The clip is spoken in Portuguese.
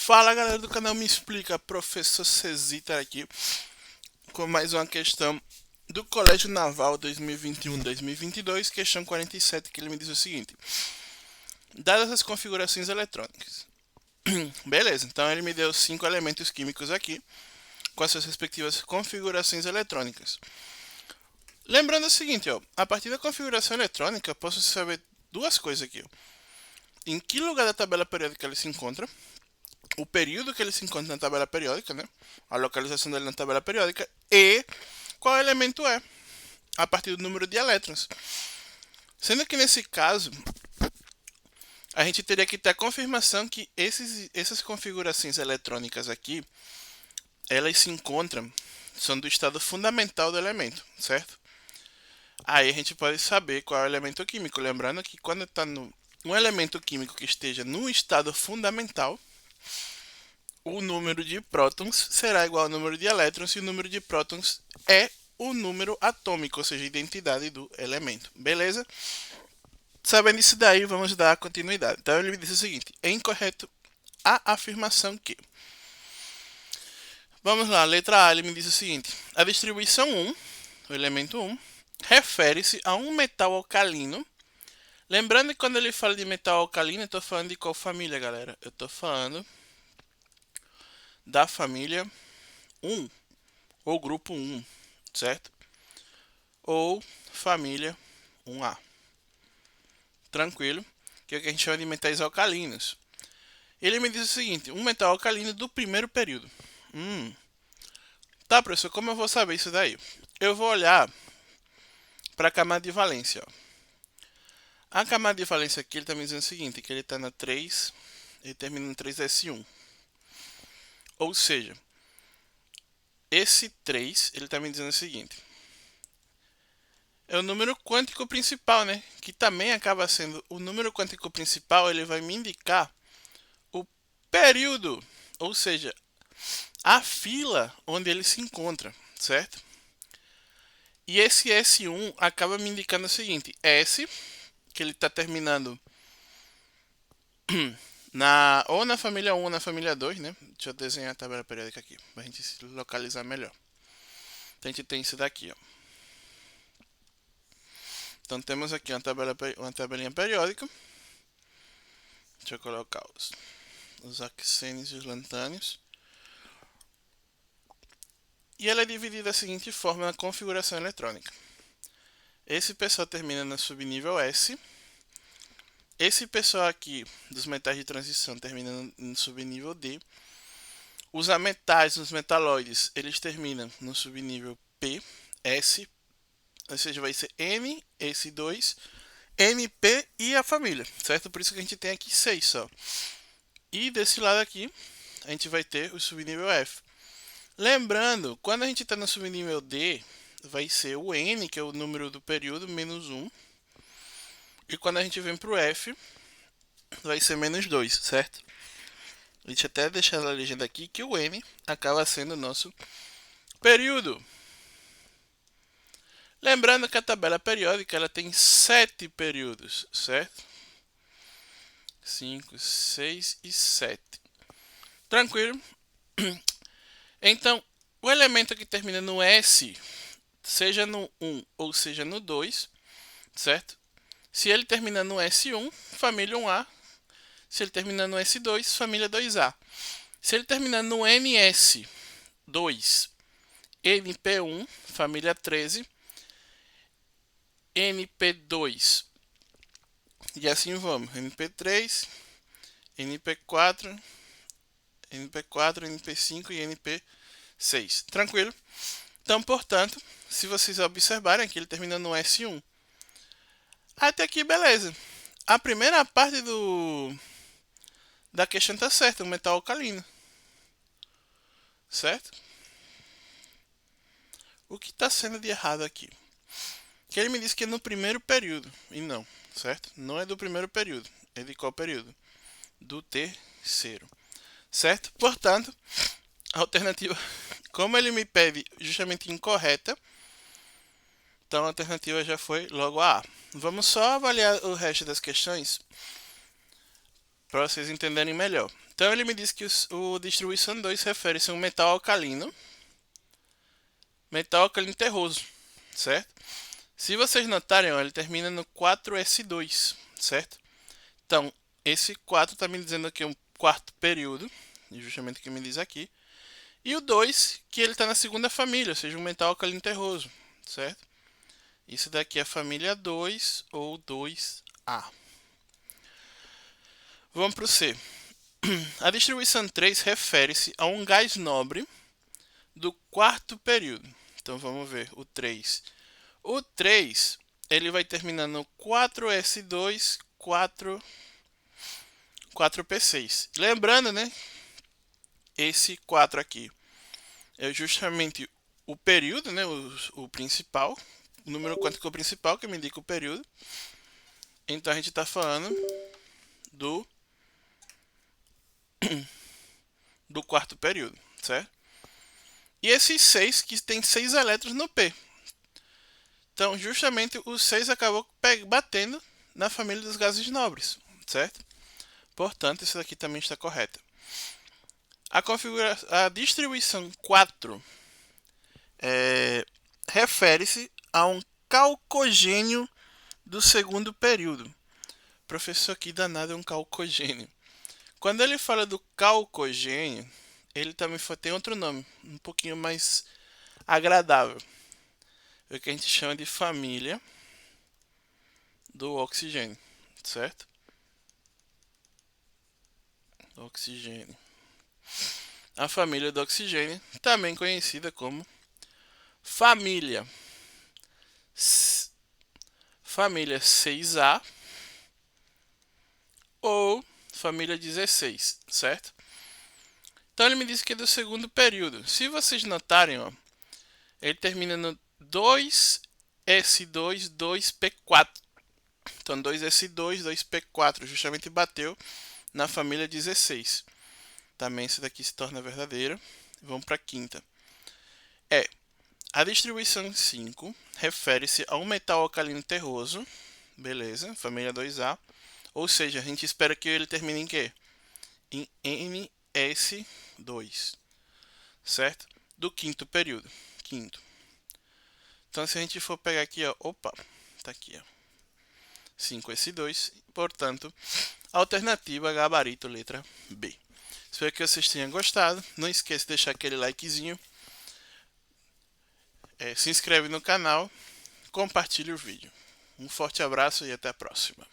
Fala galera do canal Me Explica, professor Cezita aqui com mais uma questão do Colégio Naval 2021-2022, questão 47, que ele me diz o seguinte: dadas as configurações eletrônicas. Beleza, então ele me deu 5 elementos químicos aqui com as suas respectivas configurações eletrônicas. Lembrando o seguinte, ó, a partir da configuração eletrônica eu posso saber duas coisas aqui, ó. Em que lugar da tabela periódica ele se encontra, o período que ele se encontra na tabela periódica, né? A localização dele na tabela periódica e qual elemento é, a partir do número de elétrons. Sendo que nesse caso, a gente teria que ter a confirmação que essas configurações eletrônicas aqui, elas se encontram, são do estado fundamental do elemento, certo? Aí a gente pode saber qual é o elemento químico. Lembrando que quando está um elemento químico que esteja no estado fundamental, o número de prótons será igual ao número de elétrons e o número de prótons é o número atômico, ou seja, a identidade do elemento. Beleza? Sabendo isso daí, vamos dar continuidade. Então ele me diz o seguinte: é incorreto a afirmação que. Vamos lá, letra A, ele me diz o seguinte: a distribuição 1, o elemento 1, refere-se a um metal alcalino. Lembrando que quando ele fala de metal alcalino, eu estou falando de qual família, galera? Eu estou falando da família 1, ou grupo 1, certo? Ou família 1A. Tranquilo? Que é o que a gente chama de metais alcalinos. Ele me diz o seguinte: um metal alcalino do primeiro período. Tá, professor, como eu vou saber isso daí? Eu vou olhar para a camada de valência. Ó. A camada de valência aqui, ele está me dizendo o seguinte, que ele está na 3, ele termina no 3s1. Ou seja, esse 3, ele está me dizendo o seguinte: é o número quântico principal, né? Que também acaba sendo o número quântico principal, ele vai me indicar o período, ou seja, a fila onde ele se encontra, certo? E esse S1 acaba me indicando o seguinte: S, que ele está terminando ou na família 1 ou na família 2, né? Deixa eu desenhar a tabela periódica aqui, para a gente se localizar melhor. Então a gente tem isso daqui, ó. Então temos aqui uma tabelinha periódica. Deixa eu colocar os axênios e os lantânios. E ela é dividida da seguinte forma na configuração eletrônica. Esse pessoal termina no subnível S. Esse pessoal aqui dos metais de transição termina no subnível D. Os ametais, os metalóides, eles terminam no subnível P, S, ou seja, vai ser N, S2, NP e a família, certo? Por isso que a gente tem aqui 6 só. E desse lado aqui, a gente vai ter o subnível F. Lembrando, quando a gente está no subnível D, vai ser o N, que é o número do período, menos 1. E quando a gente vem para o F, vai ser menos 2, certo? Deixa eu até deixar a legenda aqui que o N acaba sendo o nosso período. Lembrando que a tabela periódica ela tem 7 períodos, certo? 5, 6 e 7. Tranquilo? Então, o elemento que termina no S, seja no 1 ou seja no 2, certo? Se ele termina no S1, família 1A. Se ele termina no S2, família 2A. Se ele terminar no NS2, NP1, família 13, NP2 e assim vamos, NP3, NP4, NP4, NP5 e NP6. Tranquilo? Então, portanto, se vocês observarem que ele termina no S1. Até aqui, beleza. A primeira parte da questão está certa, um metal alcalino. Certo? O que está sendo de errado aqui? Que ele me disse que é no primeiro período. E não, certo? Não é do primeiro período. É de qual período? Do terceiro. Certo? Portanto, a alternativa, como ele me pede justamente incorreta, então a alternativa já foi logo a A. Vamos só avaliar o resto das questões para vocês entenderem melhor. Então ele me diz que o distribuição 2 refere-se a um metal alcalino terroso, certo? Se vocês notarem, ó, ele termina no 4s2, certo? Então, esse 4 está me dizendo aqui um quarto período, justamente o que me diz aqui. E o 2, que ele está na segunda família, ou seja, um metal alcalino terroso, certo? Isso daqui é a família 2 ou 2A. Vamos para o C. A distribuição 3 refere-se a um gás nobre do quarto período. Então vamos ver o 3. O 3, ele vai terminar no 4s2, 4p6. Lembrando, né? Esse 4 aqui é justamente o período, né? O principal. O número quântico principal que me indica o período. Então a gente está falando do quarto período, certo? E esses 6 que tem 6 elétrons no P. Então, justamente o 6 acabou batendo na família dos gases nobres, certo? Portanto, isso daqui também está correto. A distribuição 4 refere-se a um calcogênio do segundo período. O professor aqui danado é um calcogênio. Quando ele fala do calcogênio, ele também tem outro nome, um pouquinho mais agradável. É o que a gente chama de família do oxigênio, certo? Oxigênio. A família do oxigênio, também conhecida como família 6A ou família 16, certo? Então ele me disse que é do segundo período. Se vocês notarem, ó, ele termina no 2s2, 2p4. Então 2s2, 2p4 justamente bateu na família 16. Também isso daqui se torna verdadeiro. Vamos para a quinta. A distribuição 5 refere-se a um metal alcalino terroso. Beleza, família 2A. Ou seja, a gente espera que ele termine em quê? Em NS2. Certo? Do quinto período. Quinto. Então se a gente for pegar aqui, ó. Opa, tá aqui, ó. 5s2. Portanto, alternativa gabarito letra B. Espero que vocês tenham gostado. Não esqueça de deixar aquele likezinho. Se inscreve no canal. Compartilhe o vídeo. Um forte abraço e até a próxima.